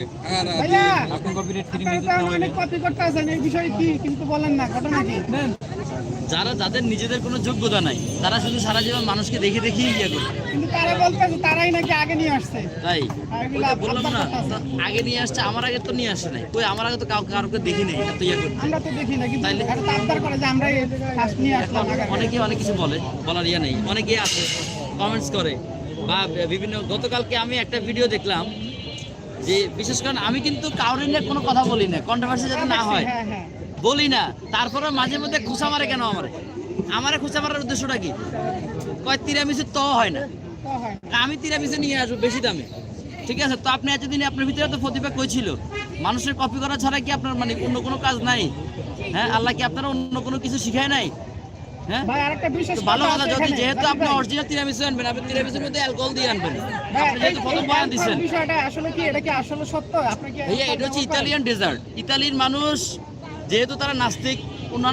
ভাইয়া আপনি copyright free আপনারা মিউজিক তো নামাইলে অনেক কপি করতে আছেন, এই বিষয়ে কি কিন্তু বলেন না, ঘটনা কি? যাদের নিজেদের কোনো যোগ্যতা নাই তারা শুধু সারা জীবন মানুষকে দেখে দেখেই ইয়ে করে। কিন্তু তারা বলতেছে তারাই নাকি আগে নিয়ে আসছে। তাই আর এগুলা ওইটা বললাম না, আবদার করতেছে। তো আগে নিয়ে আসছে, আমার আগে তো নিয়ে আসে নাই। কই আমার আগে তো কাউকে দেখি নাই এত ইয়ে করতে। আমরা তো দেখি না, কিন্তু তাইলে? এটা তো আবদার করে যে আমরাই ফার্স্ট নিয়ে আসলাম এখন আগে। অনেকে অনেক কিছু বলার ইয়ে নেই, অনেকে আছে কমেন্টস করে বা বিভিন্ন। গতকালকে আমি একটা ভিডিও দেখলাম যে বিশেষ করে আমি কিন্তু কাউরে নিয়ে কোনো কথা বলি না, কন্ট্রোভার্সি যাতে না হয় হ্যাঁ হ্যাঁ বলি না। তারপরে মাঝে মধ্যে খুঁচা মারে কেন আমারে খুঁচা মারার উদ্দেশ্যটা কি? কয় তিরামিসু তো হয় না, তো হয় না। আমি তিরামিসু নিয়ে আসবো বেশি দামে। ঠিক আছে, তো আপনি এতদিন আপনার ভিতরে তো প্রতিভা কই ছিল? মানুষের কপি করা ছাড়া কি আপনার মানে অন্য কোনো কাজ নাই? হ্যাঁ, আল্লাহ কি আপনারা অন্য কোনো কিছু শিখায় নাই? হ্যাঁ, ভাই আরেকটা বিশেষ তো ভালো কথা, আছে যদি এখানে। যেহেতু জাকির আপনি ভাই, অরিজিনাল তিরামিসু আনবেন, আপনি তিরামিসুর মধ্যে অ্যালকোহল দিয়ে আনবেন। ভাই, আপনি যেহেতু প্রথম বয়ান দিচ্ছেন, বিষয়টা আসলে কি, এটা কি আসলে সত্য? আপনি কি ভাইয়া এটা হচ্ছে ইতালিয়ান ডেজার্ট। ইতালির মানুষ যেহেতু তারা নাস্তিক, অন্যান্য